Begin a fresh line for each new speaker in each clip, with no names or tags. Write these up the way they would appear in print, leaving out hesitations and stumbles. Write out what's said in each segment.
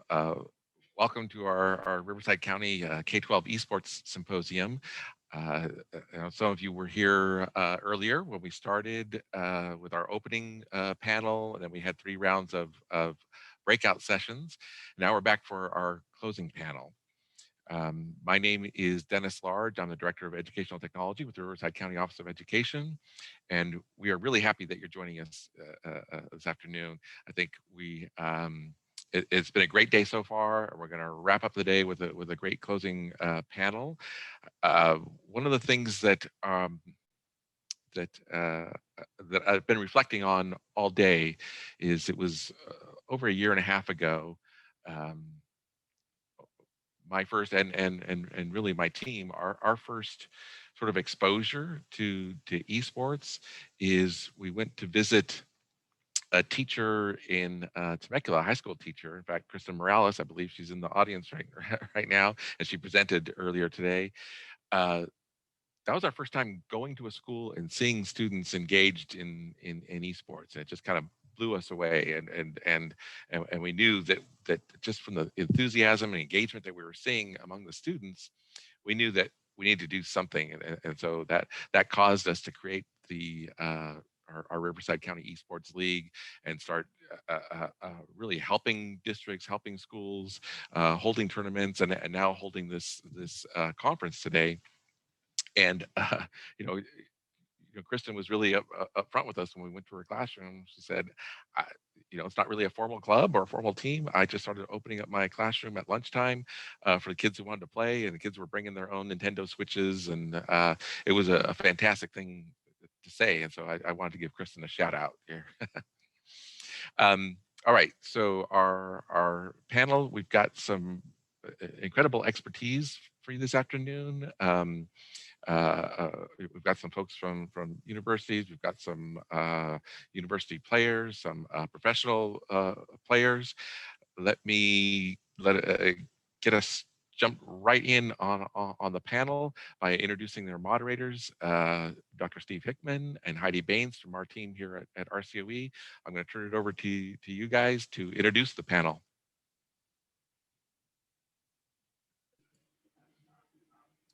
welcome to our Riverside County K-12 Esports Symposium. Some of you were here earlier when we started with our opening panel, and then we had 3 rounds of breakout sessions. Now we're back for our closing panel. My name is Dennis Large. I'm the Director of Educational Technology with the Riverside County Office of Education, and we are really happy that you're joining us this afternoon. I think it's been a great day so far. We're going to wrap up the day with a great closing panel. One of the things that I've been reflecting on all day is it was over a year and a half ago. My first and really my team, our first sort of exposure to esports is we went to visit a teacher in Temecula, a high school teacher. In fact, Kristen Morales, I believe she's in the audience right now, and she presented earlier today. That was our first time going to a school and seeing students engaged in esports. And it just kind of blew us away, and we knew that just from the enthusiasm and engagement that we were seeing among the students, we knew that we needed to do something, and so that caused us to create our Riverside County Esports League and start really helping districts, helping schools, holding tournaments, and now holding this conference today. And Kristen was really upfront with us when we went to her classroom. She said, it's not really a formal club or a formal team. I just started opening up my classroom at lunchtime for the kids who wanted to play, and the kids were bringing their own Nintendo Switches, and it was a fantastic thing to say. And so I wanted to give Kristen a shout out here. All right, so our panel, we've got some incredible expertise for you this afternoon. We've got some folks from universities. We've got some university players, some professional players. Let get us jump right in on the panel by introducing their moderators, Dr. Steve Hickman and Heidi Baines from our team here at RCOE. I'm going to turn it over to you guys to introduce the panel.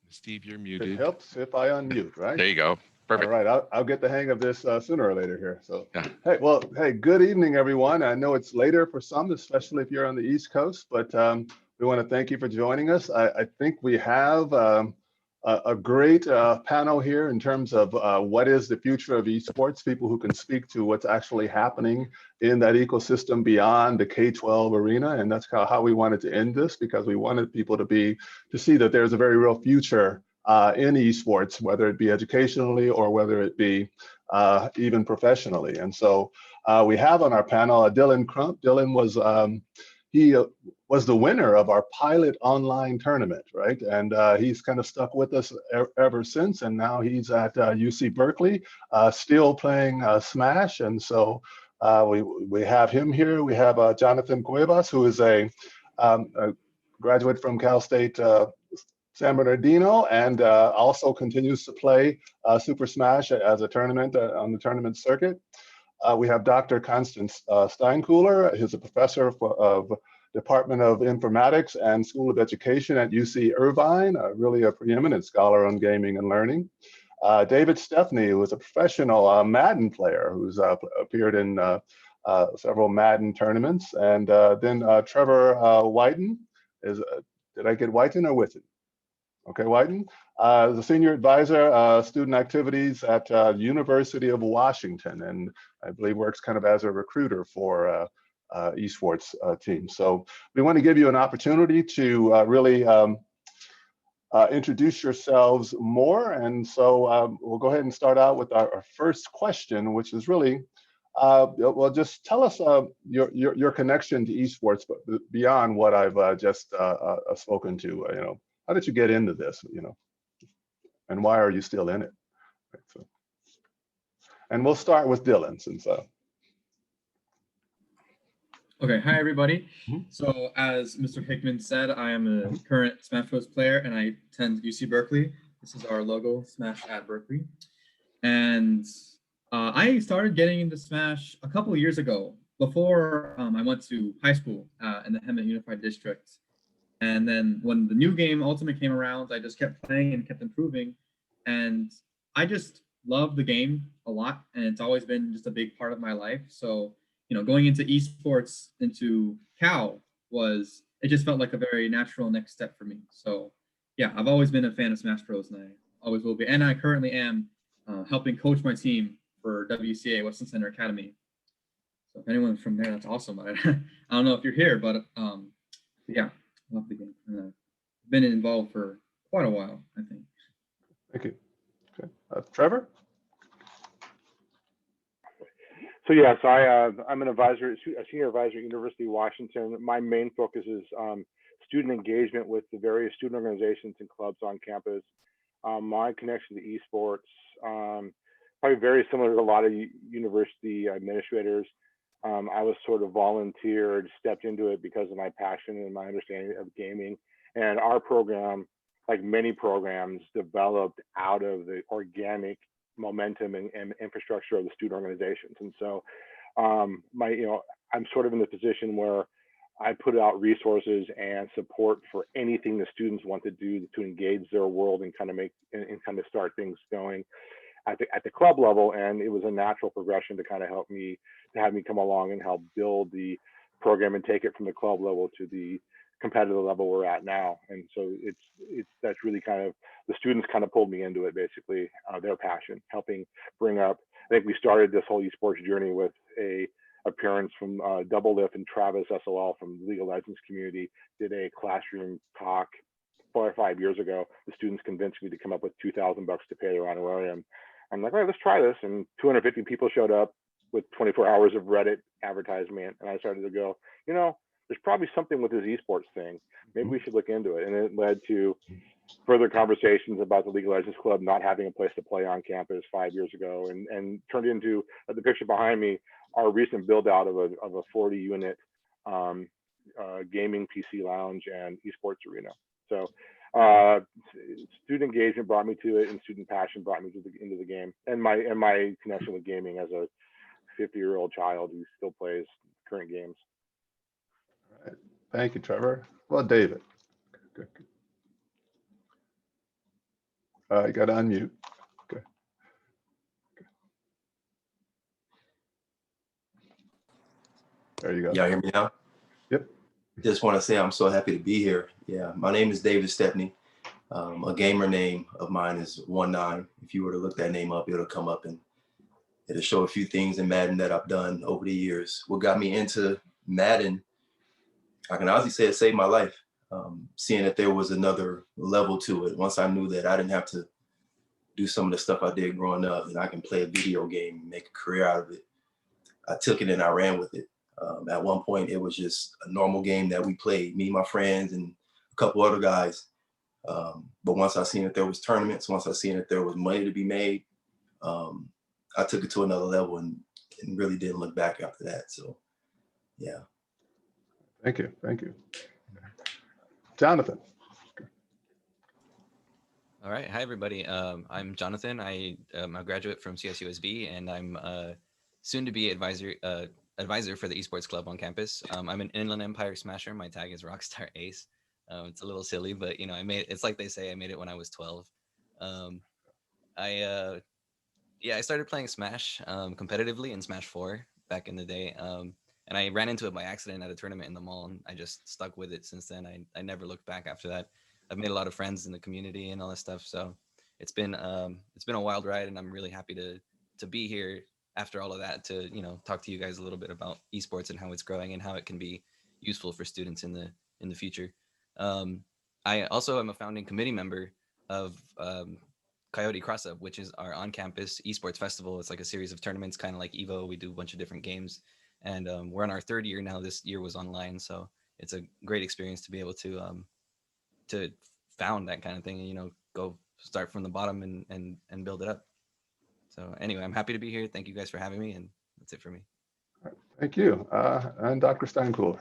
Steve, you're muted.
It helps if I unmute, right?
There you go. Perfect.
All right, I'll get the hang of this sooner or later here. So, yeah. Hey, good evening, everyone. I know it's later for some, especially if you're on the East Coast, but we want to thank you for joining us. I think we have a great panel here in terms of what is the future of esports, people who can speak to what's actually happening in that ecosystem beyond the K-12 arena. And that's how we wanted to end this, because we wanted people to see that there's a very real future in esports, whether it be educationally or whether it be even professionally. And so we have on our panel Dylan Crump. Dylan was the winner of our pilot online tournament, right? And he's kind of stuck with us ever since. And now he's at UC Berkeley, still playing Smash. And so we have him here. We have Jonathan Cuevas, who is a graduate from Cal State San Bernardino, and also continues to play Super Smash as a tournament on the tournament circuit. We have Dr. Constance Steinkuhler, who's a professor of Department of Informatics and School of Education at UC Irvine, really a preeminent scholar on gaming and learning. David Stepney, who is a professional Madden player who's appeared in several Madden tournaments. And then Trevor Whiten did I get Whiten or Witten? Okay, Whiten, the senior advisor, student activities at University of Washington, and I believe works kind of as a recruiter for esports teams. So we want to give you an opportunity to really introduce yourselves more. And so we'll go ahead and start out with our first question, which is really, well, just tell us your connection to esports, but beyond what I've just spoken to. How did you get into this, and why are you still in it? Right, so, and we'll start with Dylan, since.
Okay, hi everybody. So as Mr. Hickman said, I am a current Smash Bros. Player, and I attend UC Berkeley. This is our logo, Smash at Berkeley. And I started getting into Smash a couple of years ago. before I went to high school in the Hemet Unified District. And then when the new game Ultimate came around, I just kept playing and kept improving. And I just love the game a lot. And it's always been just a big part of my life. So, going into esports, into Cal it just felt like a very natural next step for me. So yeah, I've always been a fan of Smash Bros. And I always will be. And I currently am helping coach my team for WCA, Western Center Academy. So if anyone's from there, that's awesome. I don't know if you're here, but yeah, I love the game. And I've been involved for quite a while, I think.
Thank you. Okay. Trevor?
So yes, I'm an advisor, a senior advisor at University of Washington. My main focus is student engagement with the various student organizations and clubs on campus. My connection to esports, probably very similar to a lot of university administrators. I was sort of volunteered, stepped into it because of my passion and my understanding of gaming. And our program, like many programs, developed out of the organic momentum and infrastructure of the student organizations. And so I'm sort of in the position where I put out resources and support for anything the students want to do to engage their world and kind of start things going at the club level. And it was a natural progression to kind of have me come along and help build the program and take it from the club level to the competitive level we're at now. And so that's really kind of, the students kind of pulled me into it, basically, their passion, helping bring up. I think we started this whole esports journey with a appearance from Double Lift and Travis SOL from the League of Legends community did a classroom talk 4 or 5 years ago. The students convinced me to come up with $2,000 to pay their honorarium. I'm like, all right, let's try this. And 250 people showed up with 24 hours of Reddit advertisement. And I started to go, there's probably something with this esports thing. Maybe we should look into it. And it led to further conversations about the League of Legends Club not having a place to play on campus 5 years ago, and turned into the picture behind me, our recent build out of a 40 unit gaming PC lounge and esports arena. So student engagement brought me to it, and student passion brought me into the game, and my connection with gaming as a 50-year-old child who still plays current games.
All right. Thank you, Trevor. Well, David. Good. You got to unmute. Okay. There you go.
Y'all hear me now?
Yep.
Just want to say I'm so happy to be here. Yeah, my name is David Stepney. A gamer name of mine is 19. If you were to look that name up, it'll come up and it'll show a few things in Madden that I've done over the years. What got me into Madden, I can honestly say it saved my life. Seeing that there was another level to it. Once I knew that I didn't have to do some of the stuff I did growing up and I can play a video game and make a career out of it, I took it and I ran with it. At one point, it was just a normal game that we played, me, my friends, and a couple other guys. But once I seen that there was tournaments, once I seen that there was money to be made, I took it to another level and really didn't look back after that. So, yeah.
Thank you. Jonathan.
All right. Hi, everybody. I'm Jonathan. I'm a graduate from CSUSB, and I'm soon to be advisor for the Esports Club on campus. I'm an Inland Empire smasher. My tag is Rockstar Ace. It's a little silly, but it's like they say, I made it when I was 12. I started playing Smash competitively in Smash 4 back in the day. And I ran into it by accident at a tournament in the mall, and I just stuck with it since then. I never looked back after that. I've made a lot of friends in the community and all that stuff. So it's been a wild ride, and I'm really happy to be here after all of that to talk to you guys a little bit about esports and how it's growing and how it can be useful for students in the future. I also am a founding committee member of Coyote Crossup, which is our on-campus esports festival. It's like a series of tournaments, kind of like Evo. We do a bunch of different games, and we're in our 3rd year now. This year was online, so it's a great experience to be able to found that kind of thing and go start from the bottom and build it up. So anyway, I'm happy to be here. Thank you guys for having me, and that's it for me.
Thank you. And Dr. Steinkuhler.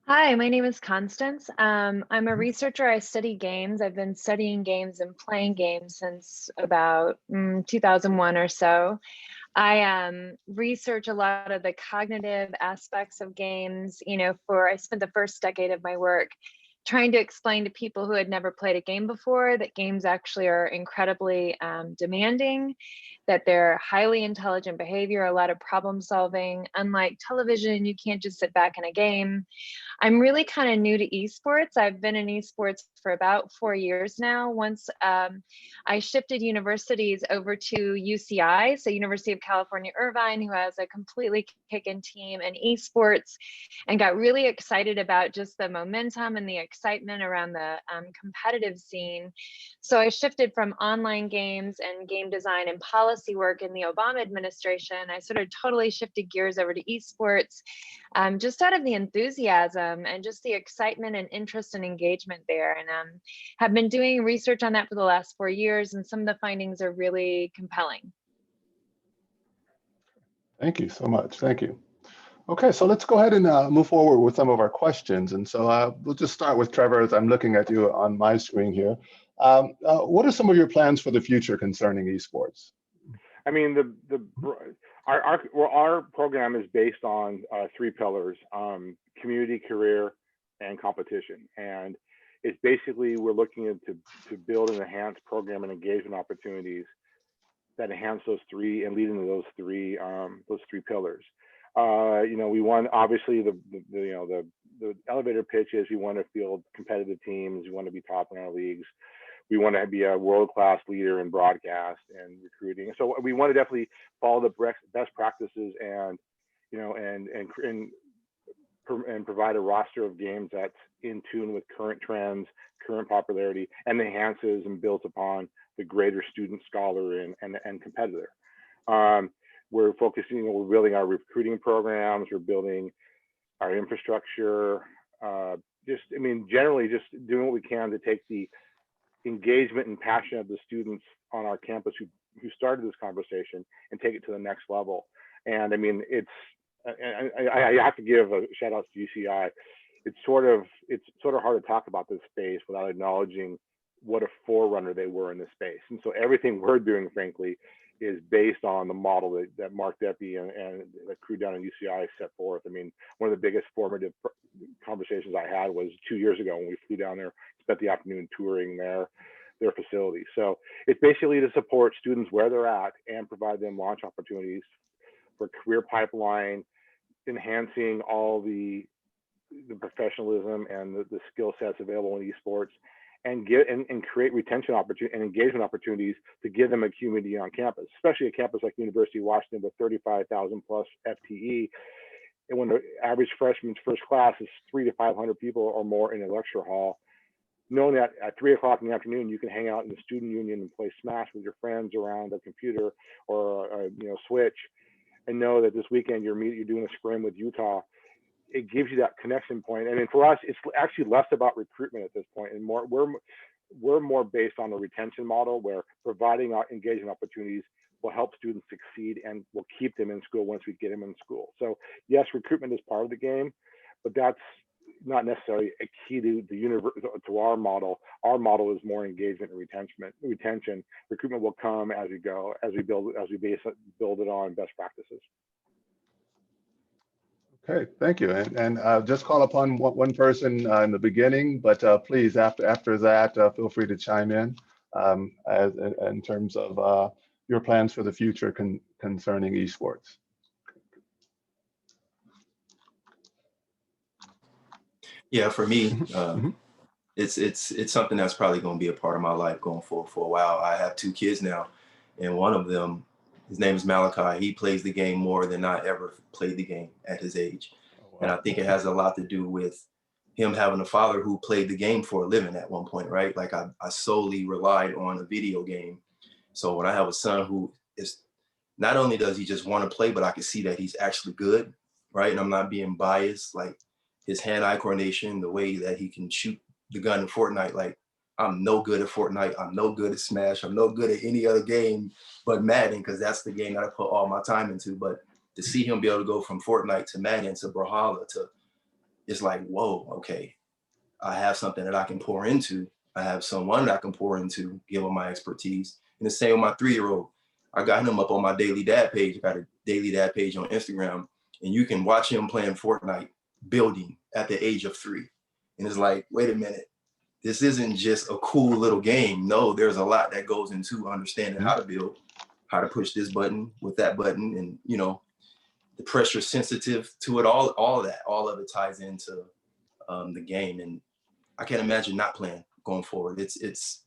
Hi, my name is Constance. I'm a researcher. I study games. I've been studying games and playing games since about 2001 or so. I research a lot of the cognitive aspects of games. I spent the first decade of my work trying to explain to people who had never played a game before that games actually are incredibly demanding, that they're highly intelligent behavior, a lot of problem solving. Unlike television, you can't just sit back in a game. I'm really kind of new to esports. I've been in esports for about 4 years now. Once I shifted universities over to UCI, so University of California, Irvine, who has a completely kickin' team in esports, and got really excited about just the momentum and the excitement around the competitive scene. So I shifted from online games and game design and policy work in the Obama administration. I sort of totally shifted gears over to esports, just out of the enthusiasm and just the excitement and interest and engagement there. And have been doing research on that for the last 4 years, and some of the findings are really compelling.
Thank you so much. Thank you. Okay, so let's go ahead and move forward with some of our questions. And so we'll just start with Trevor as I'm looking at you on my screen here. What are some of your plans for the future concerning esports?
I mean, our program is based on 3 pillars: community, career, and competition. And it's basically, we're looking to build and enhance program and engagement opportunities that enhance those 3 and lead into those three pillars. We want, obviously, the elevator pitch is we want to field competitive teams, we want to be top in our leagues, we want to be a world-class leader in broadcast and recruiting. So we want to definitely follow the best practices and provide a roster of games that's in tune with current trends, current popularity, and enhances and builds upon the greater student, scholar, and competitor. We're building our recruiting programs, we're building our infrastructure, generally just doing what we can to take the engagement and passion of the students on our campus who started this conversation and take it to the next level. And I mean, I have to give a shout out to UCI. It's sort of hard to talk about this space without acknowledging what a forerunner they were in this space. And so everything we're doing, frankly, is based on the model that Mark Deppy and the crew down in UCI set forth. I mean, one of the biggest formative conversations I had was 2 years ago when we flew down there, spent the afternoon touring their facility. So it's basically to support students where they're at and provide them launch opportunities for career pipeline, enhancing all the professionalism and the skill sets available in esports, and create retention opportunities and engagement opportunities to give them a community on campus, especially a campus like University of Washington with 35,000 plus FTE. And when the average freshman's first class is 300 to 500 people or more in a lecture hall, knowing that at 3 o'clock in the afternoon, you can hang out in the student union and play Smash with your friends around a computer or Switch, and know that this weekend you're doing a scrim with Utah. It gives you that connection point. And then for us, it's actually less about recruitment at this point, and we're more based on a retention model where providing our engagement opportunities will help students succeed and will keep them in school once we get them in school. So yes, recruitment is part of the game, but that's not necessarily a key to our model. Our model is more engagement and retention. Recruitment will come as we go, as we build it on best practices.
Okay, thank you. And just call upon one person in the beginning, but please, after that, feel free to chime in in terms of your plans for the future concerning esports.
Yeah, for me, it's something that's probably going to be a part of my life going forward for a while. I have 2 kids now, and one of them, his name is Malachi. He plays the game more than I ever played the game at his age. Oh, wow. And I think it has a lot to do with him having a father who played the game for a living at one point, right? Like I solely relied on a video game. So when I have a son who is, not only does he just want to play, but I can see that he's actually good, right? And I'm not being biased, like his hand-eye coordination, the way that he can shoot the gun in Fortnite, like I'm no good at Fortnite, I'm no good at Smash, I'm no good at any other game but Madden, because that's the game that I put all my time into. But to see him be able to go from Fortnite to Madden to Brawlhalla to, it's like, whoa, okay, I have something that I can pour into. I have someone that I can pour into, give him my expertise. And the same with my 3-year-old. I got him up on my daily dad page. I got a daily dad page on Instagram, and you can watch him playing Fortnite building at the age of 3. And it's like, wait a minute, this isn't just a cool little game. No, there's a lot that goes into understanding how to build, how to push this button with that button, and you know, the pressure sensitive to it. All of it ties into the game, and I can't imagine not playing going forward. It's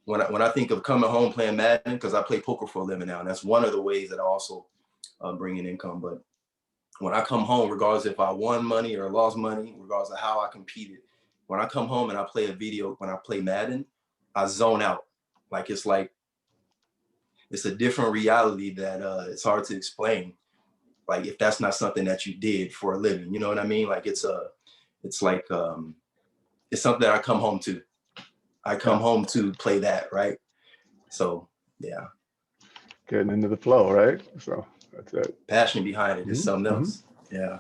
when I think of coming home playing Madden, because I play poker for a living now, and that's one of the ways that I also bring in income. But when I come home, regardless if I won money or lost money, regardless of how I competed, when I come home and I play when I play Madden, I zone out. Like it's a different reality that it's hard to explain. Like if that's not something that you did for a living, you know what I mean? Like it's something that I come home to. I come home to play that, right? So yeah.
Getting into the flow, right? So that's it.
Passion behind it is something else. Yeah.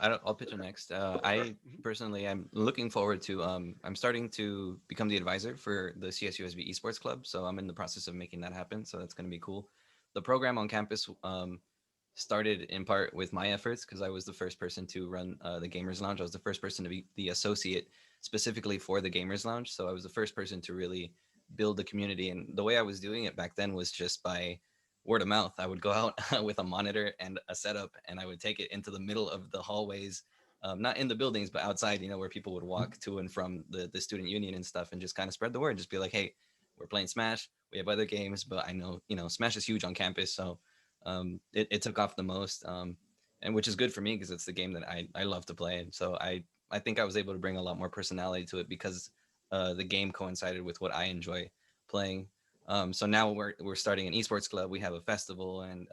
I'll pitch it next. I personally, I'm looking forward to. I'm starting to become the advisor for the CSUSB Esports Club, so I'm in the process of making that happen. So that's going to be cool. The program on campus started in part with my efforts because I was the first person to run the Gamers Lounge. I was the first person to be the associate specifically for the Gamers Lounge. So I was the first person to really build the community. And the way I was doing it back then was just by word of mouth. I would go out with a monitor and a setup, and I would take it into the middle of the hallways, not in the buildings, but outside, you know, where people would walk to and from the student union and stuff, and just kind of spread the word. Just be like, hey, we're playing Smash. We have other games, but I know, you know, Smash is huge on campus. So it took off the most, and which is good for me because it's the game that I love to play. And so I think I was able to bring a lot more personality to it because the game coincided with what I enjoy playing. So now we're starting an esports club. We have a festival, and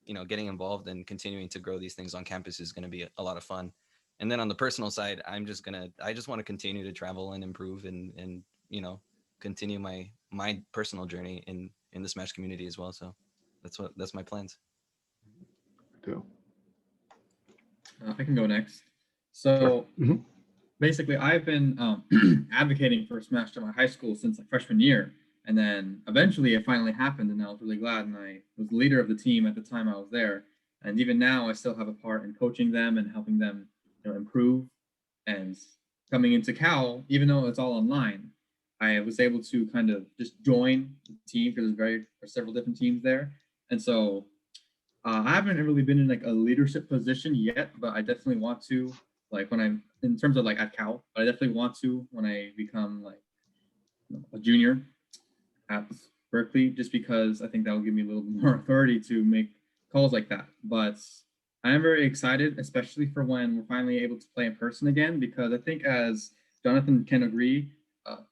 you know, getting involved and continuing to grow these things on campus is going to be a lot of fun. And then on the personal side, I just want to continue to travel and improve and you know, continue my personal journey in the Smash community as well. So that's my plans.
Cool.
I can go next. So basically, I've been advocating for Smash at my high school since like freshman year. And then eventually it finally happened, and I was really glad. And I was the leader of the team at the time I was there. And even now, I still have a part in coaching them and helping them, you know, improve. And coming into Cal, even though it's all online, I was able to kind of just join the team because there's several different teams there. And so I haven't really been in like a leadership position yet, but I definitely want to, like when I'm in terms of like at Cal, but I definitely want to when I become like, you know, a junior at Berkeley, just because I think that will give me a little more authority to make calls like that. But I am very excited, especially for when we're finally able to play in person again, because I think, as Jonathan can agree,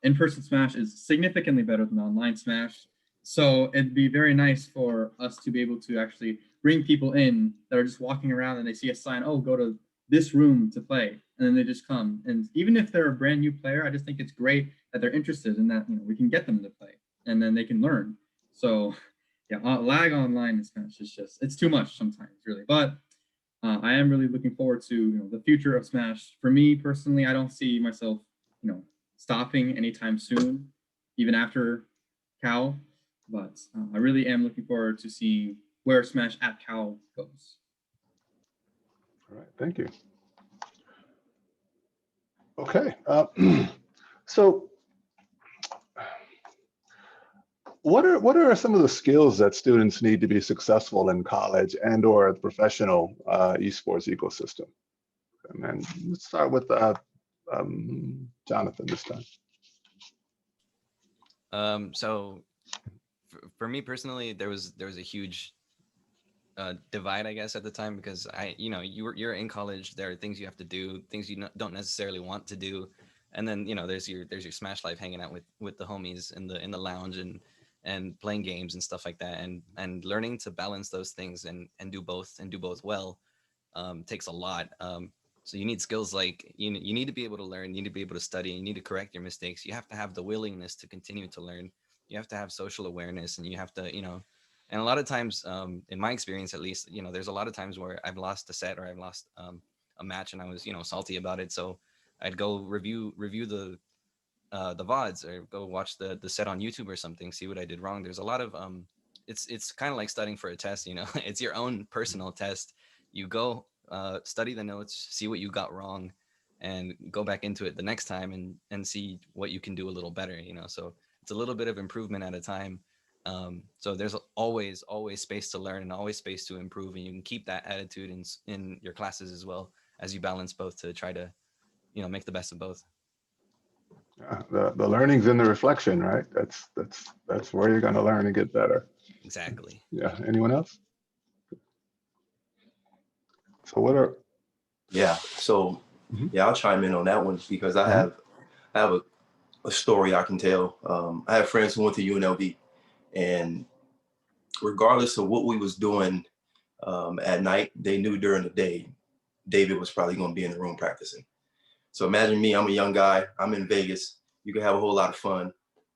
in-person Smash is significantly better than online Smash. So it'd be very nice for us to be able to actually bring people in that are just walking around and they see a sign, oh, go to this room to play, and then they just come. And even if they're a brand new player, I just think it's great that they're interested in that, you know, we can get them to play and then they can learn. So yeah, lag online in Smash is just, it's too much sometimes, really. But I am really looking forward to, you know, the future of Smash. For me personally, I don't see myself, you know, stopping anytime soon, even after Cal. But I really am looking forward to seeing where Smash at Cal goes.
All right, thank you. Okay, so what are some of the skills that students need to be successful in college and or the professional esports ecosystem? And then let's start with Jonathan this time.
So for me personally, there was a huge divide, I guess, at the time, because you're in college. There are things you have to do, things you don't necessarily want to do, and then, you know, there's your Smash life, hanging out with the homies in the lounge and playing games and stuff like that, and learning to balance those things and do both well takes a lot. So you need skills like you need to be able to learn, you need to be able to study, you need to correct your mistakes, you have to have the willingness to continue to learn, you have to have social awareness, and you have to, you know. And a lot of times, in my experience at least, you know, there's a lot of times where I've lost a set or I've lost a match, and I was, you know, salty about it. So I'd go review the VODs, or go watch the set on YouTube or something, see what I did wrong. There's a lot of it's kind of like studying for a test, you know. It's your own personal test. You go study the notes, see what you got wrong, and go back into it the next time and see what you can do a little better, you know. So it's a little bit of improvement at a time. So there's always space to learn and always space to improve, and you can keep that attitude in your classes as well, as you balance both to try to, you know, make the best of both.
The learning's in the reflection, right? That's where you're going to learn and get better.
Exactly.
Yeah. Anyone else? So what are?
Yeah. So yeah, I'll chime in on that one because I have a story I can tell. I have friends who went to UNLV, and regardless of what we was doing at night, they knew during the day David was probably going to be in the room practicing. So imagine me, I'm a young guy, I'm in Vegas, you can have a whole lot of fun,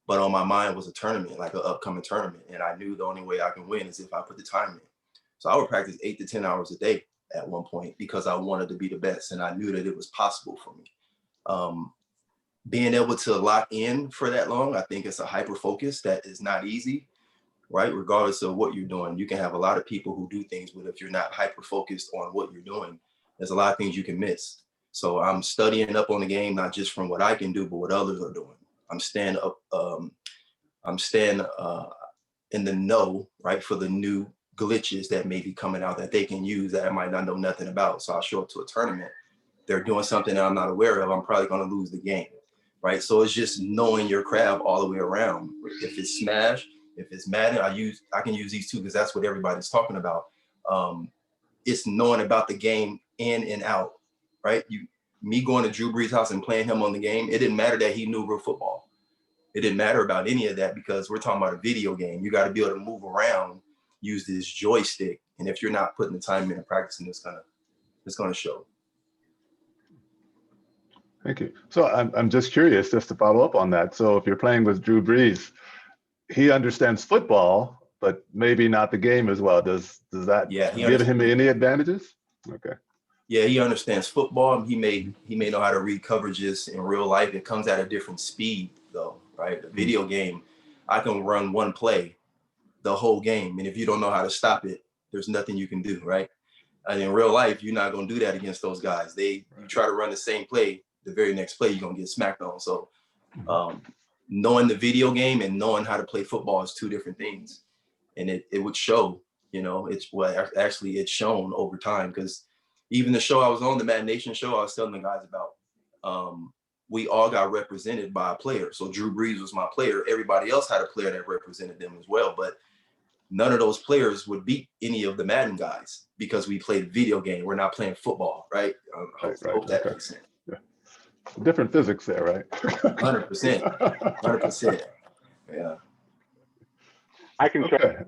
but on my mind was a tournament, like an upcoming tournament. And I knew the only way I can win is if I put the time in. So I would practice 8 to 10 hours a day at one point because I wanted to be the best. And I knew that it was possible for me. Being able to lock in for that long, I think it's a hyper focus that is not easy, right? Regardless of what you're doing, you can have a lot of people who do things, but if you're not hyper focused on what you're doing, there's a lot of things you can miss. So I'm studying up on the game, not just from what I can do, but what others are doing. I'm staying up, I'm staying in the know, right, for the new glitches that may be coming out that they can use that I might not know nothing about. So I'll show up to a tournament, they're doing something that I'm not aware of, I'm probably gonna lose the game, right? So it's just knowing your craft all the way around. If it's Smash, if it's Madden, I can use these two because that's what everybody's talking about. It's knowing about the game in and out, right? Me going to Drew Brees' house and playing him on the game, it didn't matter that he knew real football. It didn't matter about any of that because we're talking about a video game. You got to be able to move around, use this joystick, and if you're not putting the time in and practicing, it's gonna show.
Thank you. So I'm just curious, just to follow up on that. So if you're playing with Drew Brees, he understands football, but maybe not the game as well. Does that give him any advantages? Okay.
Yeah, he understands football. He may know how to read coverages in real life. It comes at a different speed though, right? The video game, I can run one play the whole game. And if you don't know how to stop it, there's nothing you can do, right? And in real life, you're not going to do that against those guys. You try to run the same play, the very next play, you're going to get smacked on. So knowing the video game and knowing how to play football is two different things. And it would show, you know, it's shown over time because even the show I was on, the Mad Nation show, I was telling the guys about, we all got represented by a player. So Drew Brees was my player. Everybody else had a player that represented them as well. But none of those players would beat any of the Madden guys because we played video game. We're not playing football, right? I hope that makes sense.
Yeah. Different physics there, right?
100%. 100%. Yeah.
I can check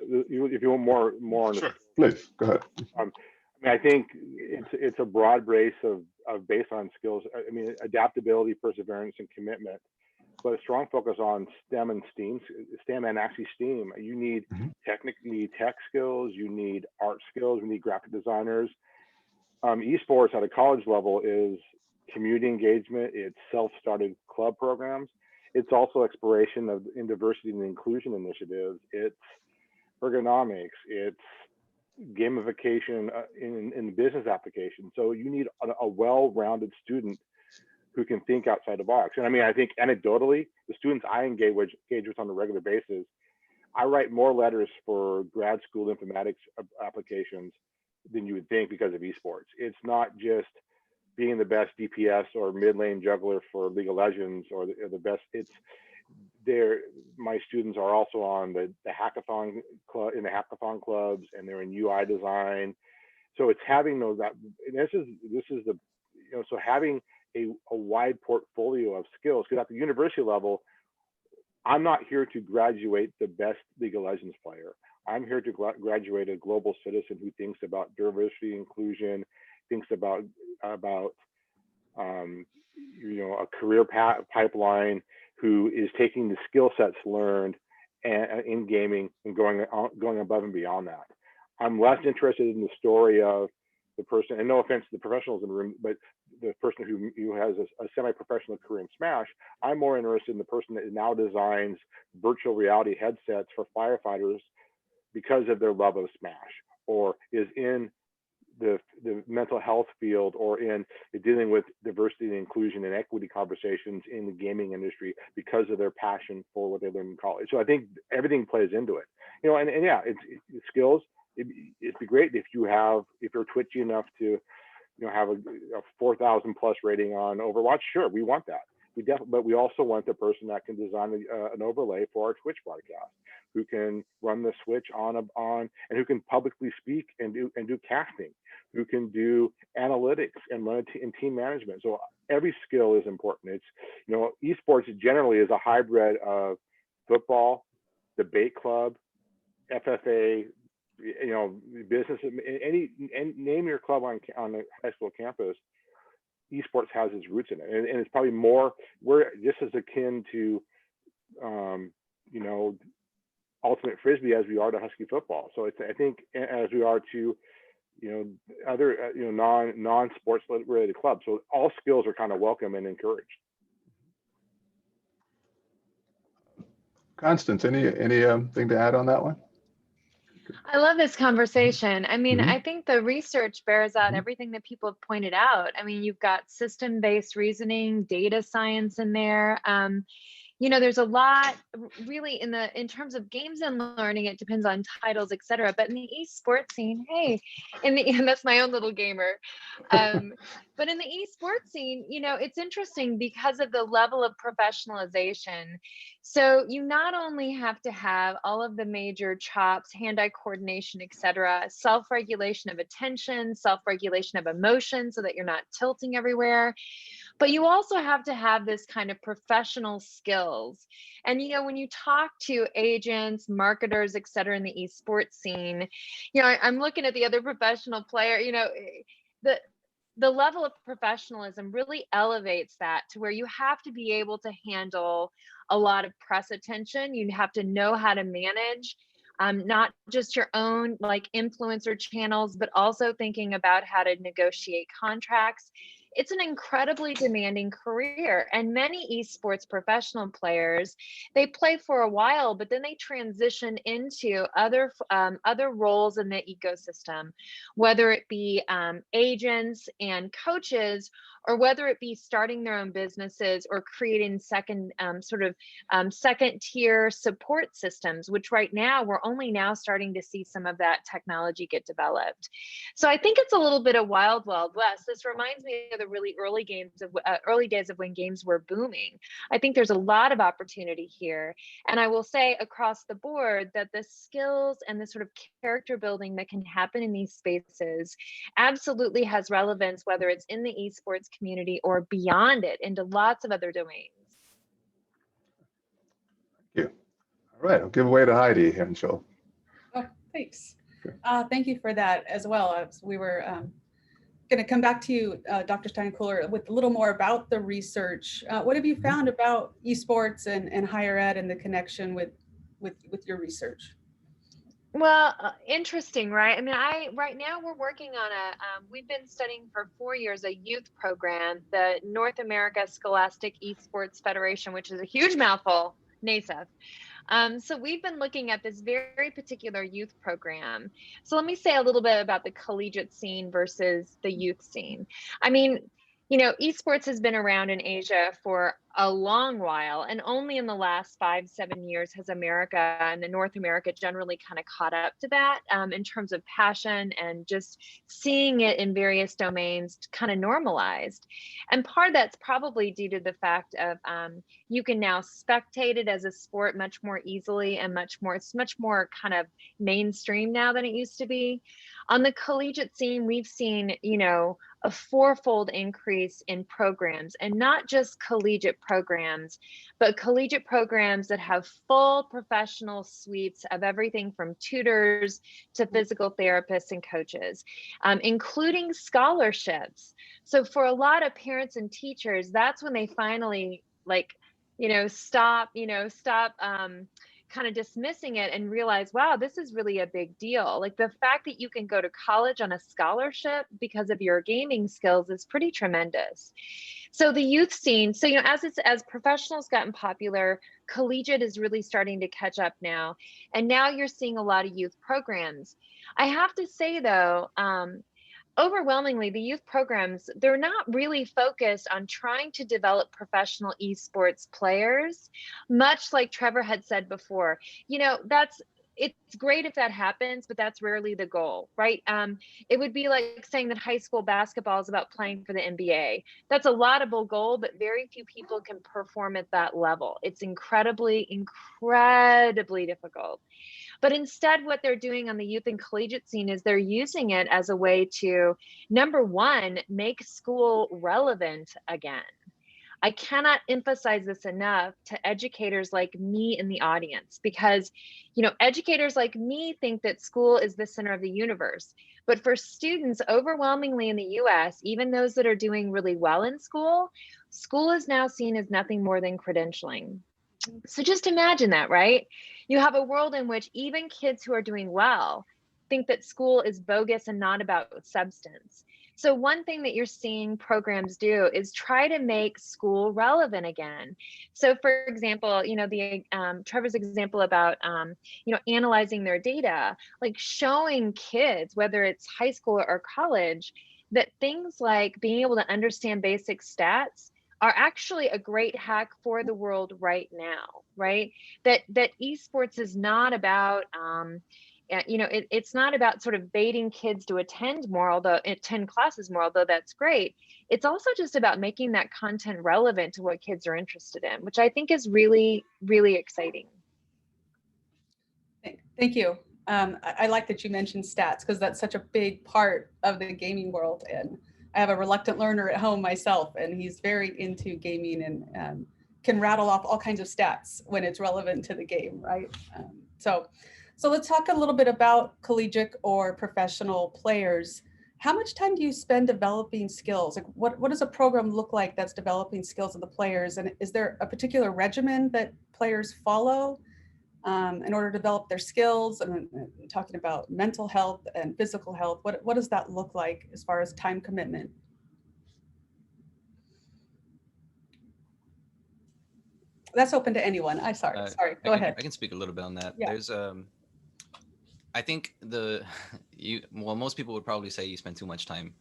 if you want more on
sure. Please go ahead.
I mean, I think it's a broad base of based on skills. I mean, adaptability, perseverance, and commitment, but a strong focus on STEM and STEM and actually STEAM. You need tech skills, you need art skills, you need graphic designers. Esports at a college level is community engagement, it's self-started club programs. It's also exploration in diversity and inclusion initiatives. It's ergonomics, it's gamification in business applications. So you need a well-rounded student who can think outside the box. And I mean, I think anecdotally, the students I engage with on a regular basis, I write more letters for grad school informatics applications than you would think because of esports. It's not just being the best DPS or mid-lane juggler for League of Legends or the best. It's my students are also on the hackathon club, in the hackathon clubs, and they're in UI design. So it's having those this is the, you know, so having a wide portfolio of skills, because at the university level, I'm not here to graduate the best League of Legends player. I'm here to graduate a global citizen who thinks about diversity, inclusion, thinks about you know, a career pipeline, who is taking the skill sets learned in gaming and going above and beyond that. I'm less interested in the story of the person, and no offense to the professionals in the room, but the person who has a semi-professional career in Smash, I'm more interested in the person that now designs virtual reality headsets for firefighters because of their love of Smash, or is in the mental health field, or in dealing with diversity and inclusion and equity conversations in the gaming industry because of their passion for what they learned in college. So I think everything plays into it, you know, and yeah, it's skills. It'd be great if you're twitchy enough to, you know, have a 4,000 plus rating on Overwatch. Sure, we want that. But we also want the person that can design an overlay for our Twitch broadcast, who can run the switch on, and who can publicly speak and do casting, who can do analytics and run in team management. So every skill is important. It's, you know, esports generally is a hybrid of football, debate club, FFA, you know, business, and name your club on a high school campus. Esports has its roots in it, and it's probably more, we're just as akin to, you know, ultimate frisbee as we are to Husky football. So I think as we are to, you know, other you know, non-sports related clubs. So all skills are kind of welcome and encouraged.
Constance, any thing to add on that one?
I love this conversation. I mean,
Mhm.
I think the research bears out everything that people have pointed out. I mean, you've got system-based reasoning, data science in there. You know, there's a lot really in terms of games and learning. It depends on titles, et cetera. But in the esports scene, hey, and that's my own little gamer. But in the esports scene, you know, it's interesting because of the level of professionalization. So you not only have to have all of the major chops, hand-eye coordination, et cetera, self-regulation of attention, self-regulation of emotion so that you're not tilting everywhere, but you also have to have this kind of professional skills. And, you know, when you talk to agents, marketers, et cetera, in the esports scene, you know, I'm looking at the other professional player, you know, the level of professionalism really elevates that to where you have to be able to handle a lot of press attention. You have to know how to manage not just your own like influencer channels, but also thinking about how to negotiate contracts. It's an incredibly demanding career, and many esports professional players, they play for a while, but then they transition into other roles in the ecosystem, whether it be agents and coaches, or whether it be starting their own businesses or creating second tier support systems, which right now we're only now starting to see some of that technology get developed. So I think it's a little bit of wild west. This reminds me of the really early days of when games were booming. I think there's a lot of opportunity here, and I will say across the board that the skills and the sort of character building that can happen in these spaces absolutely has relevance, whether it's in the esports community or beyond it into lots of other domains.
Thank you. All right, I'll give away to Heidi Henschel.
Oh, thanks. Thank you for that as well. We were going to come back to you, Dr. Steinkuhler, with a little more about the research. What have you found about esports and higher ed and the connection with your research?
Well, interesting, right? I mean, right now we're working on we've been studying for 4 years a youth program, the North America Scholastic Esports Federation, which is a huge mouthful, NASEF. So we've been looking at this very particular youth program. So let me say a little bit about the collegiate scene versus the youth scene. I mean, you know, esports has been around in Asia for a long while, and only in the last 5-7 years has America and the North America generally kind of caught up to that in terms of passion and just seeing it in various domains kind of normalized. And part of that's probably due to the fact of you can now spectate it as a sport much more easily and it's much more kind of mainstream now than it used to be. On the collegiate scene, we've seen, you know, a 4-fold increase in programs, and not just collegiate programs, but collegiate programs that have full professional suites of everything from tutors to physical therapists and coaches, including scholarships. So for a lot of parents and teachers, that's when they finally stop kind of dismissing it and realize, wow, this is really a big deal. Like the fact that you can go to college on a scholarship because of your gaming skills is pretty tremendous. So the youth scene, so, as professionals gotten popular, collegiate is really starting to catch up now. And now you're seeing a lot of youth programs. I have to say though, overwhelmingly, the youth programs, they're not really focused on trying to develop professional esports players, much like Trevor had said before. It's great if that happens, but that's rarely the goal, right? It would be like saying that high school basketball is about playing for the NBA. That's a laudable goal, but very few people can perform at that level. It's incredibly, incredibly difficult. But instead, what they're doing on the youth and collegiate scene is they're using it as a way to, number one, make school relevant again. I cannot emphasize this enough to educators like me in the audience, because, educators like me think that school is the center of the universe. But for students overwhelmingly in the US, even those that are doing really well in school, school is now seen as nothing more than credentialing. So just imagine that, right? You have a world in which even kids who are doing well think that school is bogus and not about substance. So one thing that you're seeing programs do is try to make school relevant again. So for example, Trevor's example about, analyzing their data, like showing kids, whether it's high school or college, that things like being able to understand basic stats are actually a great hack for the world right now, right? That esports is not about, it's not about sort of baiting kids to attend classes more, although that's great. It's also just about making that content relevant to what kids are interested in, which I think is really, really exciting.
Thank you. I like that you mentioned stats, because that's such a big part of the gaming world. And I have a reluctant learner at home myself, and he's very into gaming and can rattle off all kinds of stats when it's relevant to the game, right? So let's talk a little bit about collegiate or professional players. How much time do you spend developing skills? Like what does a program look like that's developing skills of the players? And is there a particular regimen that players follow in order to develop their skills? And talking about mental health and physical health, what does that look like as far as time commitment? That's open to anyone. Sorry, go ahead.
I can speak a little bit on that.
Yeah.
There's I think most people would probably say you spend too much time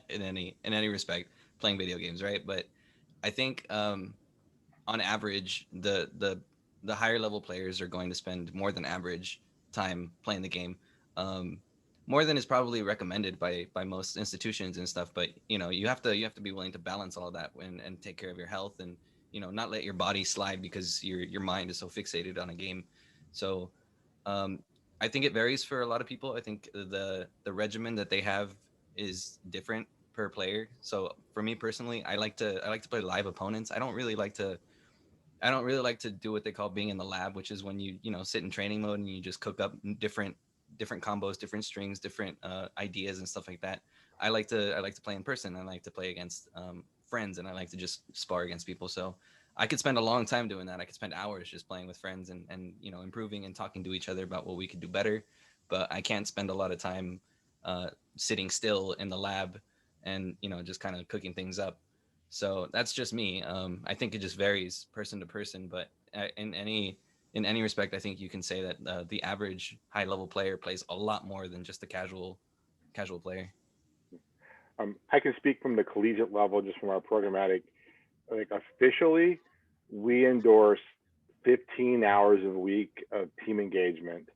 in any respect playing video games, right? But I think on average, the higher level players are going to spend more than average time playing the game. More than is probably recommended by most institutions and stuff. But you have to be willing to balance all of that and take care of your health, and not let your body slide because your mind is so fixated on a game. So I think it varies for a lot of people. I think the regimen that they have is different per player. So for me personally, I like to play live opponents. I don't really like to do what they call being in the lab, which is when you sit in training mode and you just cook up different combos, different strings, different ideas and stuff like that. I like to play in person. I like to play against friends, and I like to just spar against people. So I could spend a long time doing that. I could spend hours just playing with friends and improving and talking to each other about what we could do better. But I can't spend a lot of time sitting still in the lab and just kind of cooking things up. So that's just me. I think it just varies person to person, but in any respect, I think you can say that the average high level player plays a lot more than just the casual player.
I can speak from the collegiate level, just from our programmatic. Like officially, we endorse 15 hours a week of team engagement,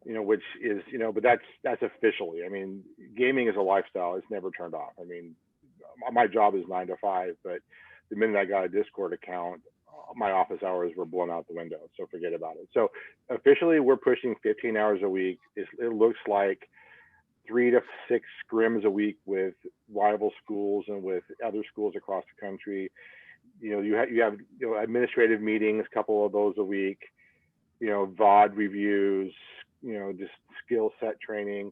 which is, but that's officially. I mean, gaming is a lifestyle. It's never turned off. I mean, my job is 9 to 5, but the minute I got a Discord account, my office hours were blown out the window. So forget about it. So officially, we're pushing 15 hours a week. It looks like 3 to 6 scrims a week with rival schools and with other schools across the country. You have administrative meetings, a couple of those a week. VOD reviews. Just skill set training.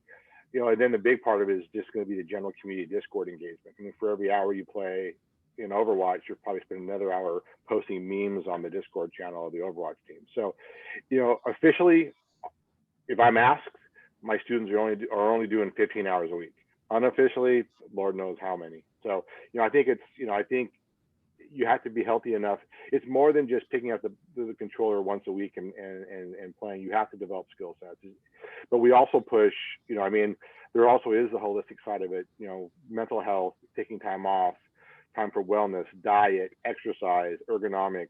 And then the big part of it is just going to be the general community Discord engagement. I mean, for every hour you play, in Overwatch, you're probably spending another hour posting memes on the Discord channel of the Overwatch team. So, you know, officially, if I'm asked, my students are only doing 15 hours a week. Unofficially, Lord knows how many. So, you know, I think you have to be healthy enough. It's more than just picking up the controller once a week and playing. You have to develop skill sets. But we also push, you know, I mean, there also is the holistic side of it, you know, mental health, taking time off, time for wellness, diet, exercise, ergonomics.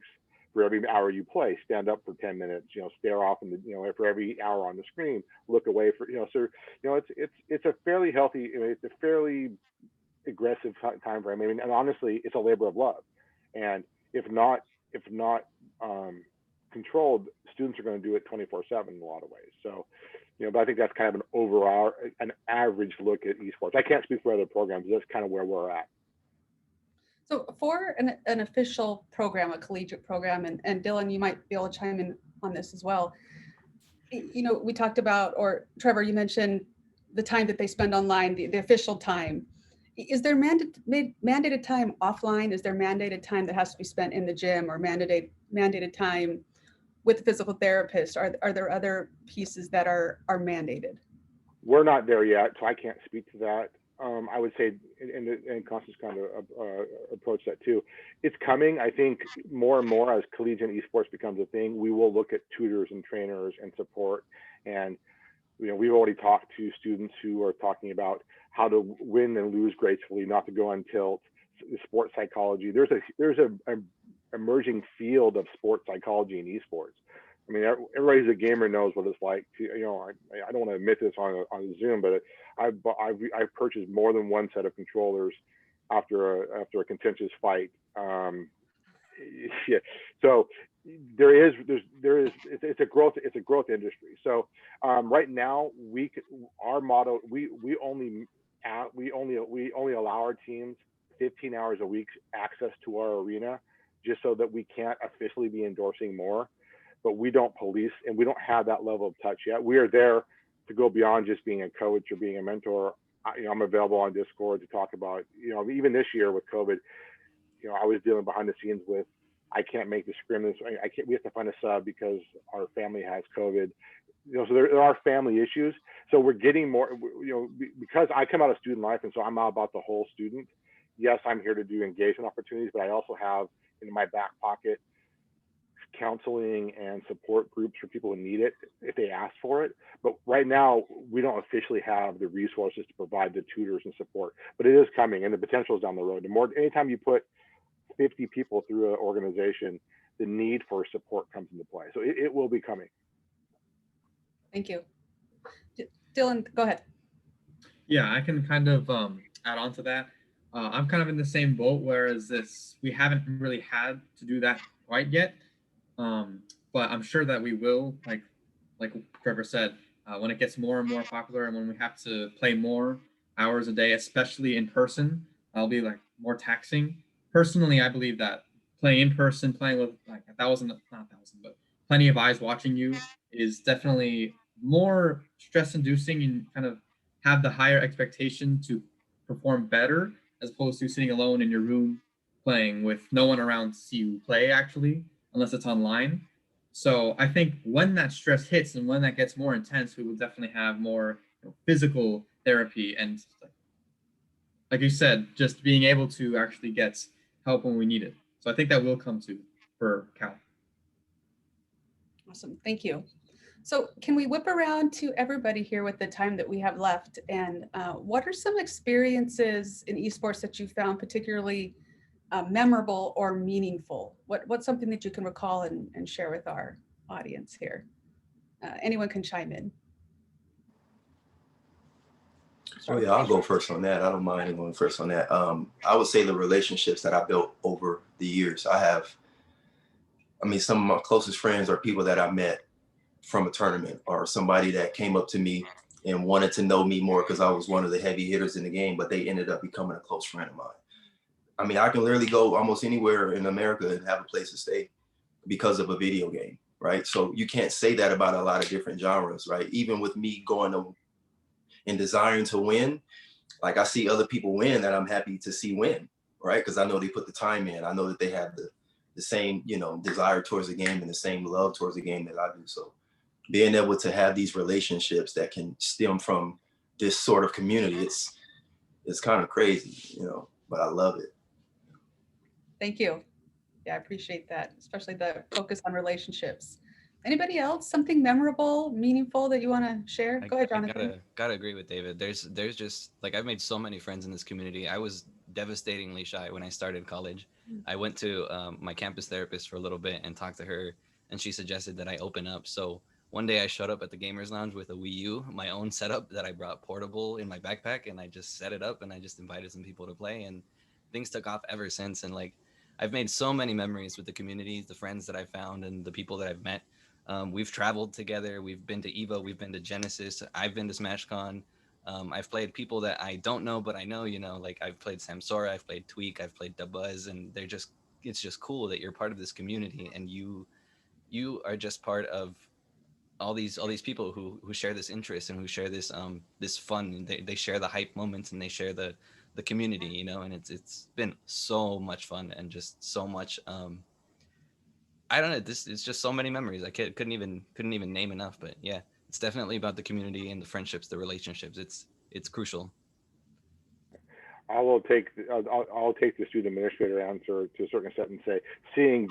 For every hour you play, stand up for 10 minutes, you know, stare off in the, you know, for every hour on the screen, look away for, you know, so, you know, it's a fairly healthy, you know, it's a fairly aggressive time frame. I mean, and honestly, it's a labor of love. And if not controlled, students are going to do it 24/7 in a lot of ways. So, you know, but I think that's kind of an average look at esports. I can't speak for other programs. That's kind of where we're at.
So for an official program, a collegiate program, and Dylan, you might be able to chime in on this as well. You know, we talked about, or Trevor, you mentioned the time that they spend online, the official time. Is there mandated time offline? Is there mandated time that has to be spent in the gym, or mandated time with the physical therapist? Are there other pieces that are mandated?
We're not there yet, so I can't speak to that. I would say, and Constance kind of approached that too. It's coming. I think more and more as collegiate esports becomes a thing, we will look at tutors and trainers and support. And you know, we've already talked to students who are talking about how to win and lose gracefully, not to go on tilt. Sports psychology. There's a emerging field of sports psychology in esports. I mean, everybody who's a gamer knows what it's like to, you know, I don't want to admit this on Zoom, but I've purchased more than one set of controllers after a contentious fight. Yeah. So it's a growth industry. So right now our motto, we only allow our teams 15 hours a week access to our arena, just so that we can't officially be endorsing more. But we don't police, and we don't have that level of touch yet. We are there to go beyond just being a coach or being a mentor. You know, I'm available on Discord to talk about, you know, even this year with COVID, you know, I was dealing behind the scenes with, I can't make the scrimmage. We have to find a sub because our family has COVID. You know, so there are family issues. So we're getting more, you know, because I come out of student life, and so I'm out about the whole student. Yes, I'm here to do engagement opportunities, but I also have in my back pocket counseling and support groups for people who need it if they ask for it. But right now, we don't officially have the resources to provide the tutors and support, but it is coming, and the potential is down the road. The more, anytime you put 50 people through an organization, the need for support comes into play. So it will be coming.
Thank you. Dylan, go ahead.
Yeah, I can kind of add on to that. I'm kind of in the same boat, whereas we haven't really had to do that quite yet. But I'm sure that we will, like Trevor said, when it gets more and more popular, and when we have to play more hours a day, especially in person, that'll be like more taxing. Personally, I believe that playing in person, playing with like but plenty of eyes watching you is definitely more stress-inducing, and kind of have the higher expectation to perform better, as opposed to sitting alone in your room playing with no one around to see you play, actually, unless it's online. So I think when that stress hits and when that gets more intense, we will definitely have more, you know, physical therapy, and like you said, just being able to actually get help when we need it. So I think that will come to for Cal.
Awesome, thank you. So can we whip around to everybody here with the time that we have left? And what are some experiences in esports that you found particularly memorable or meaningful? What's something that you can recall and share with our audience here? Anyone can chime in.
Oh yeah, I'll go first on that. I don't mind going first on that. I would say the relationships that I built over the years. Some of my closest friends are people that I met from a tournament, or somebody that came up to me and wanted to know me more because I was one of the heavy hitters in the game, but they ended up becoming a close friend of mine. I mean, I can literally go almost anywhere in America and have a place to stay because of a video game, right? So you can't say that about a lot of different genres, right? Even with me going to and desiring to win, like I see other people win that I'm happy to see win, right? Because I know they put the time in. I know that they have the same, you know, desire towards the game and the same love towards the game that I do. So being able to have these relationships that can stem from this sort of community, it's kind of crazy, you know, but I love it.
Thank you. Yeah, I appreciate that, especially the focus on relationships. Anybody else? Something memorable, meaningful that you want to share? Go ahead, Jonathan.
I gotta agree with David. There's just like I've made so many friends in this community. I was devastatingly shy when I started college. I went to my campus therapist for a little bit and talked to her, and she suggested that I open up. So one day I showed up at the Gamers Lounge with a Wii U, my own setup that I brought portable in my backpack, and I just set it up and I just invited some people to play, and things took off ever since. And like I've made so many memories with the communities, the friends that I found, and the people that I've met. We've traveled together. We've been to EVO. We've been to Genesis. I've been to SmashCon. I've played people that I don't know, but I know, you know, like I've played Samsora, I've played Tweak, I've played Dabuzz, and it's just cool that you're part of this community and you are just part of all these people who share this interest and who share this this fun. They share the hype moments and they share the community, you know, and it's been so much fun and just so much I don't know. This it's just so many memories. I couldn't even name enough. But yeah, it's definitely about the community and the friendships, the relationships. It's crucial.
I will take I'll take the student administrator answer to a certain extent and say, seeing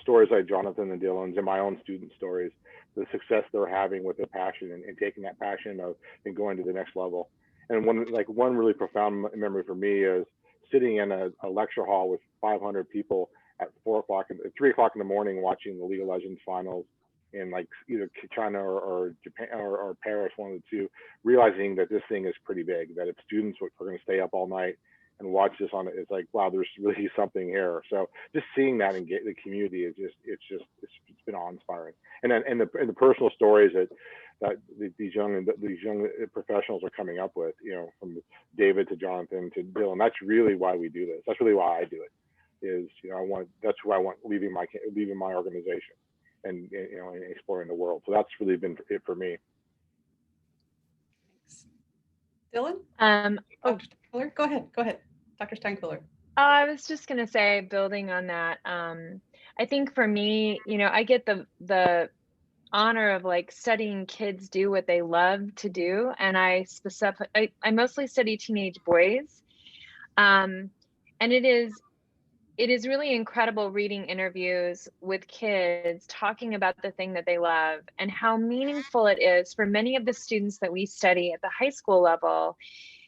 stories like Jonathan and Dylan's and my own student stories, the success they're having with their passion and taking that passion and going to the next level. And one really profound memory for me is sitting in a lecture hall with 500 people at 3 o'clock in the morning, watching the League of Legends finals in like either China or Japan or Paris, one of the two, realizing that this thing is pretty big, that if students are going to stay up all night and watch this on it, it's like, wow, there's really something here. So just seeing that in the community is it's been awe-inspiring. And the personal stories that these young professionals are coming up with, you know, from David to Jonathan to Dylan, that's really why we do this. That's really why I do it. Is, you know, that's who I want leaving my organization and, you know, and exploring the world. So that's really been it for me.
Thanks. Dylan? Dr. Steinkuhler? Go ahead, Dr. Steinkuhler.
I was just going to say, building on that, I think for me, you know, I get the honor of like studying kids do what they love to do. And I mostly study teenage boys. And it is really incredible reading interviews with kids talking about the thing that they love and how meaningful it is for many of the students that we study at the high school level.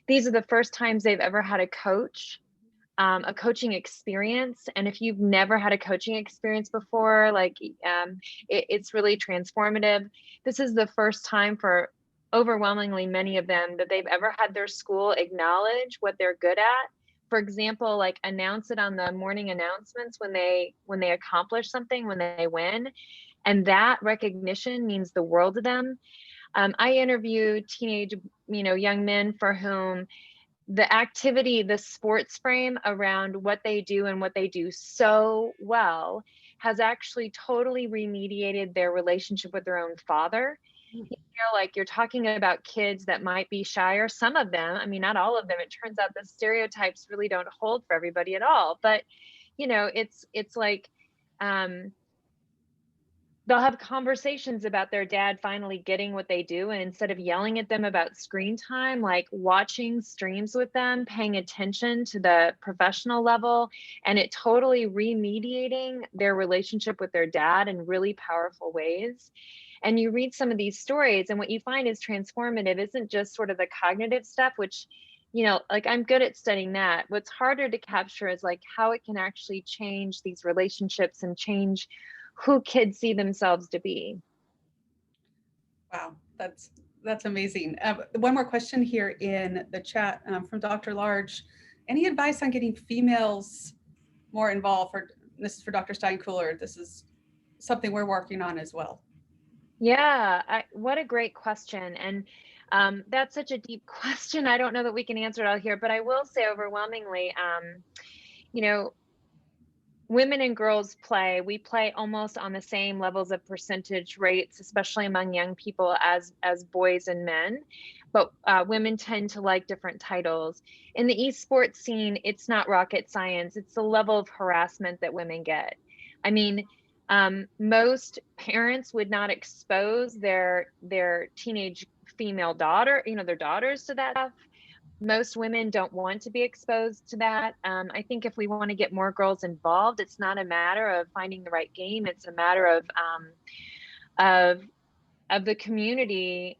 These are the first times they've ever had a coach, a coaching experience. And if you've never had a coaching experience before, like it's really transformative. This is the first time for overwhelmingly many of them that they've ever had their school acknowledge what they're good at. For example, like announce it on the morning announcements when they accomplish something, when they win. And that recognition means the world to them. I interview teenage, you know, young men for whom the activity, the sports frame around what they do and what they do so well has actually totally remediated their relationship with their own father. You know, like you're talking about kids that might be shy, or some of them, I mean, not all of them. It turns out the stereotypes really don't hold for everybody at all. But, you know, it's like, they'll have conversations about their dad finally getting what they do. And instead of yelling at them about screen time, like watching streams with them, paying attention to the professional level, and it totally remediating their relationship with their dad in really powerful ways. And you read some of these stories, and what you find is transformative isn't just sort of the cognitive stuff, which, you know, like I'm good at studying that. What's harder to capture is like how it can actually change these relationships and change who kids see themselves to be.
Wow, that's amazing. One more question here in the chat from Dr. Large. Any advice on getting females more involved? This is for Dr. Steinkuhler. This is something we're working on as well.
Yeah, what a great question. And that's such a deep question. I don't know that we can answer it all here, but I will say overwhelmingly, you know, women and girls play, we play almost on the same levels of percentage rates, especially among young people, as boys and men. But women tend to like different titles. In the esports scene, it's not rocket science. It's the level of harassment that women get. I mean, most parents would not expose their teenage female daughter, their daughters to that stuff. Most women don't want to be exposed to that. I think if we want to get more girls involved, it's not a matter of finding the right game. It's a matter of the community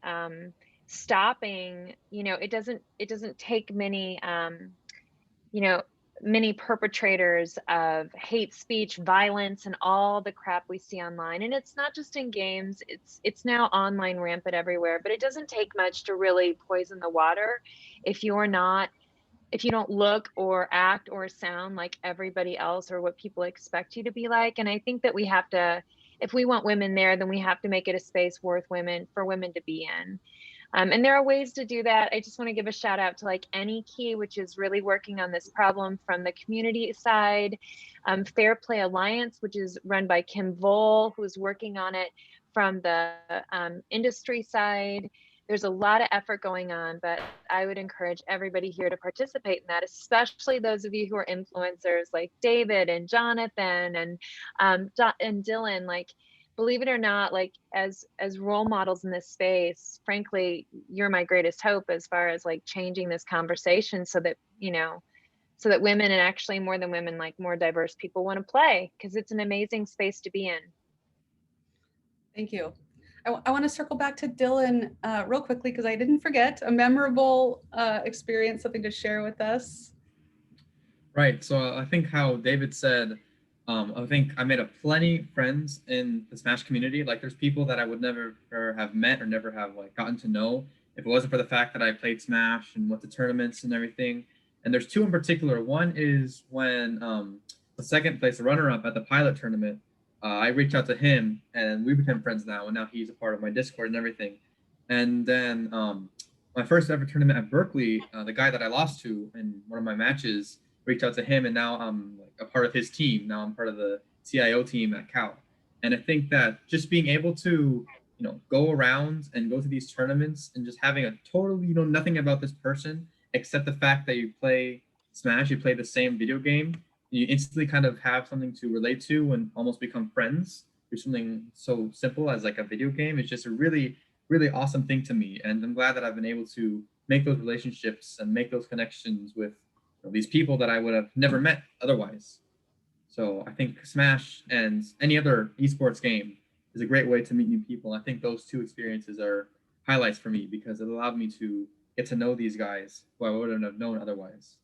stopping. It doesn't take many many perpetrators of hate speech, violence, and all the crap we see online. And it's not just in games, it's now online rampant everywhere. But it doesn't take much to really poison the water if you don't look or act or sound like everybody else or what people expect you to be like. And I think that we have to, if we want women there, then we have to make it a space for women to be in. And there are ways to do that. I just want to give a shout out to like AnyKey, which is really working on this problem from the community side. Fair Play Alliance, which is run by Kim Vole, who is working on it from the industry side. There's a lot of effort going on, but I would encourage everybody here to participate in that, especially those of you who are influencers like David and Jonathan and Dylan. Like, believe it or not, like as role models in this space, frankly, you're my greatest hope as far as like changing this conversation so that, so that women, and actually more than women, like more diverse people, want to play, because it's an amazing space to be in.
Thank you. I want to circle back to Dylan real quickly, because I didn't forget a memorable experience, something to share with us.
Right. So I think how David said, I think I made plenty friends in the Smash community. Like, there's people that I would never have met or never have like gotten to know if it wasn't for the fact that I played Smash and went to tournaments and everything. And there's two in particular. One is when the second place, the runner-up at the pilot tournament, I reached out to him and we became friends now. And now he's a part of my Discord and everything. And then my first ever tournament at Berkeley, the guy that I lost to in one of my matches, reached out to him, and now I'm like a part of his team. Now I'm part of the CIO team at Cal. And I think that just being able to, go around and go to these tournaments and just having a totally, nothing about this person except the fact that you play Smash, you play the same video game, you instantly kind of have something to relate to and almost become friends through something so simple as like a video game. It's just a really, really awesome thing to me. And I'm glad that I've been able to make those relationships and make those connections with these people that I would have never met otherwise. So I think Smash and any other esports game is a great way to meet new people. I think those two experiences are highlights for me because it allowed me to get to know these guys who I wouldn't have known otherwise.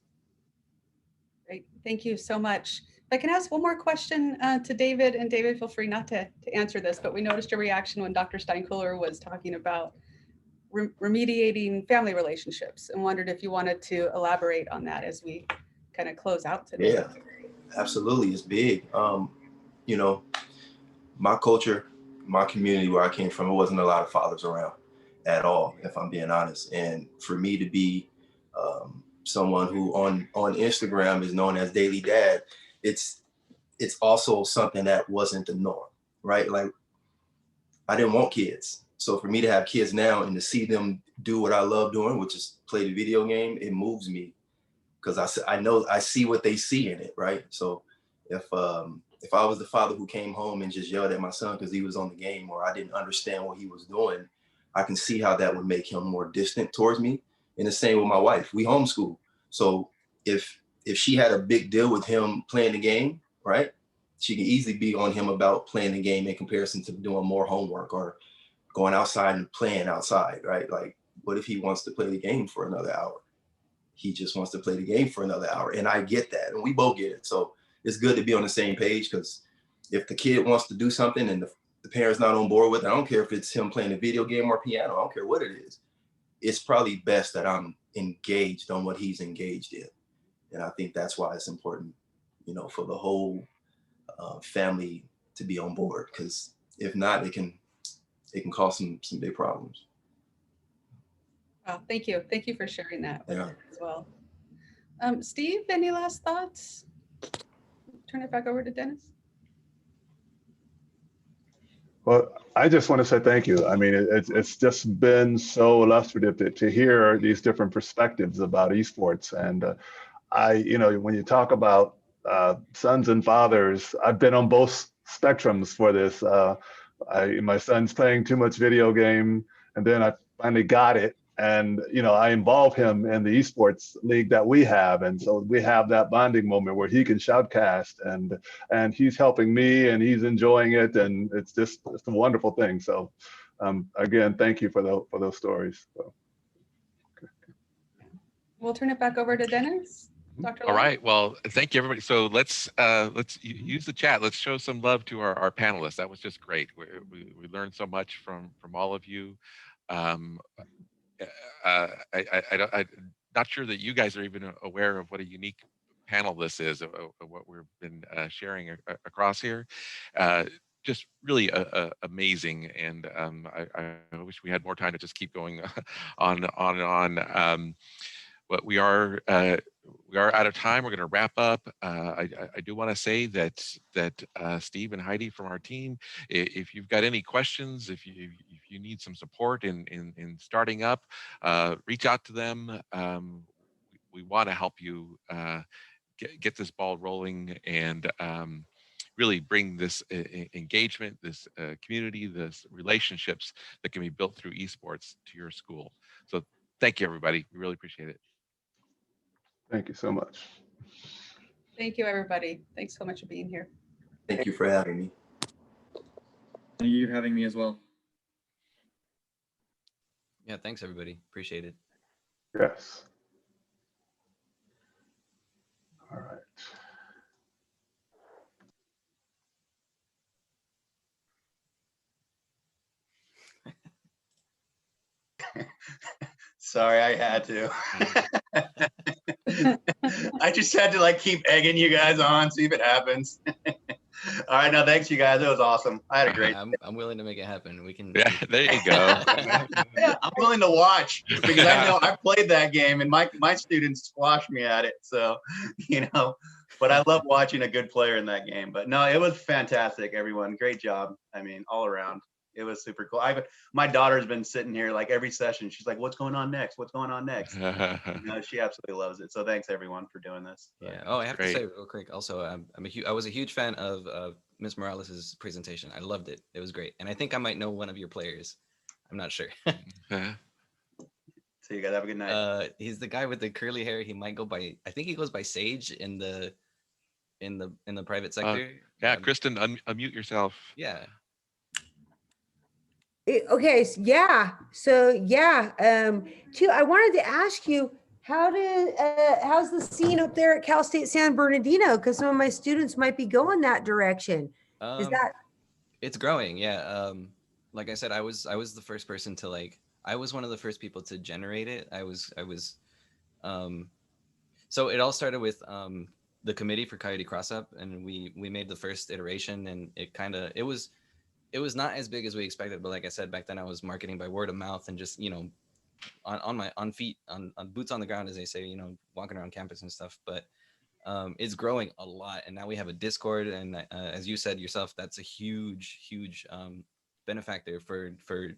Great, thank you so much. If I can ask one more question to David, and David, feel free not to answer this, but we noticed your reaction when Dr. Steinkuhler was talking about remediating family relationships, and wondered if you wanted to elaborate on that as we kind of close out today.
Yeah, absolutely. It's big. My culture, my community where I came from, it wasn't a lot of fathers around at all, if I'm being honest. And for me to be someone who on Instagram is known as Daily Dad, it's also something that wasn't the norm, right? Like, I didn't want kids. So for me to have kids now and to see them do what I love doing, which is play the video game, it moves me because I know I see what they see in it, right? So if I was the father who came home and just yelled at my son because he was on the game or I didn't understand what he was doing, I can see how that would make him more distant towards me. And the same with my wife. We homeschool. So if she had a big deal with him playing the game, right, she could easily be on him about playing the game in comparison to doing more homework or going outside and playing outside, right? Like, what if he wants to play the game for another hour? He just wants to play the game for another hour. And I get that. And we both get it. So it's good to be on the same page, because if the kid wants to do something and the parent's not on board with it, I don't care if it's him playing a video game or piano, I don't care what it is. It's probably best that I'm engaged on what he's engaged in. And I think that's why it's important, for the whole family to be on board, because if not, it can cause some big problems.
Wow, thank you. Thank you for sharing that with us as well. Steve, any last thoughts? turn it back over to Dennis.
Well, I just want to say thank you. I mean, it's just been so illustrative to hear these different perspectives about esports. And when you talk about sons and fathers, I've been on both spectrums for this. My son's playing too much video game, and then I finally got it. And I involve him in the esports league that we have, and so we have that bonding moment where he can shoutcast, and he's helping me, and he's enjoying it, and it's a wonderful thing. So, again, thank you for those stories. So.
We'll turn it back over to Dennis. Dr.
All
Long?
right. Well, thank you, everybody. So let's use the chat. Let's show some love to our panelists. That was just great. We learned so much from all of you. I'm not sure that you guys are even aware of what a unique panel this is, of what we've been sharing across here. Just really amazing, and I wish we had more time to just keep going on and on. But we are out of time. We're going to wrap up. I do want to say that Steve and Heidi from our team, if you've got any questions, if you need some support in starting up, reach out to them. We want to help you get this ball rolling and really bring this engagement, this community, this relationships that can be built through esports to your school. So thank you, everybody. We really appreciate it.
Thank you so much.
Thank you, everybody. Thanks so much for being here.
Thank you for having me.
Thank you for having me as well.
Yeah, thanks everybody. Appreciate it.
Yes. All right.
Sorry, I had to. I just had to keep egging you guys on, see if it happens. All right, no, thanks you guys. It was awesome. I had a great.
I'm willing to make it happen. We can.
Yeah, there you go.
I'm willing to watch because I know I played that game and my students squashed me at it. So, but I love watching a good player in that game. But no, it was fantastic, everyone. Great job. I mean, all around. It was super cool. My daughter's been sitting here every session. She's like, "What's going on next? What's going on next?" She absolutely loves it. So thanks everyone for doing this.
Yeah. Oh, I have to say real quick. Also, I was a huge fan of Miss Morales's presentation. I loved it. It was great, and I think I might know one of your players. I'm not sure.
So you guys have a good night.
He's the guy with the curly hair. He might go by. I think he goes by Sage in the private sector.
Yeah, Kristen, unmute yourself.
Yeah.
Okay, too, I wanted to ask you, how's the scene up there at Cal State San Bernardino? Because some of my students might be going that direction.
It's growing, yeah. Like I said, I was the first person to I was one of the first people to generate it. So it all started with the committee for Coyote Crossup, and we made the first iteration, and it was not as big as we expected, but like I said, back then I was marketing by word of mouth and just, on feet, on boots on the ground, as they say, walking around campus and stuff. But it's growing a lot. And now we have a Discord. And as you said yourself, that's a huge benefactor for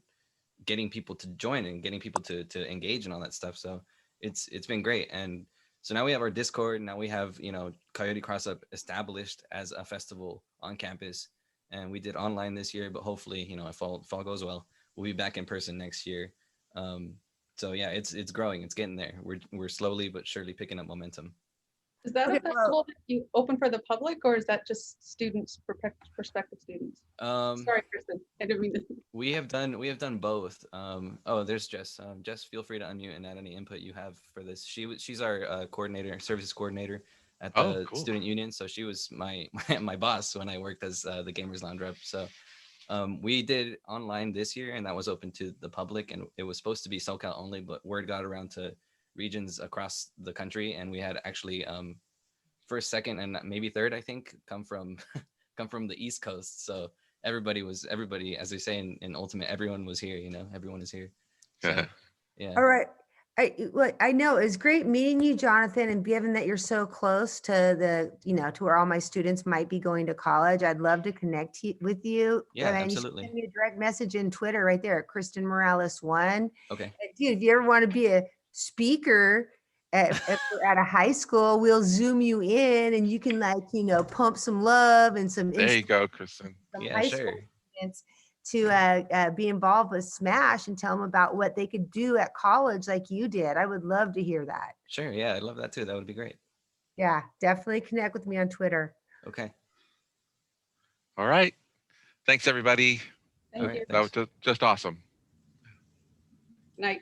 getting people to join and getting people to engage and all that stuff. So it's been great. And so now we have our Discord. Now we have, Coyote Crossup established as a festival on campus. And we did online this year, but hopefully, if fall goes well, we'll be back in person next year. So yeah, it's growing, it's getting there. We're slowly but surely picking up momentum.
Is that a festival that you open for the public, or is that just students, prospective students? Sorry, Kristen, I didn't mean to.
We have done both. Oh, there's Jess. Jess, feel free to unmute and add any input you have for this. She's our services coordinator at the student union. So she was my boss when I worked as the Gamers Lounge rep. So we did online this year, and that was open to the public, and it was supposed to be SoCal only, but word got around to regions across the country, and we had actually first, second, and maybe third, I think, come from the East Coast. So everybody, as they say in Ultimate, everyone was here. Everyone is here. So, yeah.
All right. I know it's great meeting you, Jonathan, and given that you're so close to to where all my students might be going to college, I'd love to connect with you.
Yeah,
And you should
absolutely.
send me a direct message in Twitter right there at Kristen Morales 1.
Okay.
Dude, if you ever want to be a speaker at a high school, we'll Zoom you in and you can pump some love and some
There you go, Kristen.
some
Yeah,
high
sure.
school students to be involved with Smash and tell them about what they could do at college like you did. I would love to hear that.
Sure. Yeah, I'd love that too. That would be great.
Yeah, definitely connect with me on Twitter.
Okay.
All right. Thanks, everybody.
Thank
All right,
you.
That was just awesome.
Good night.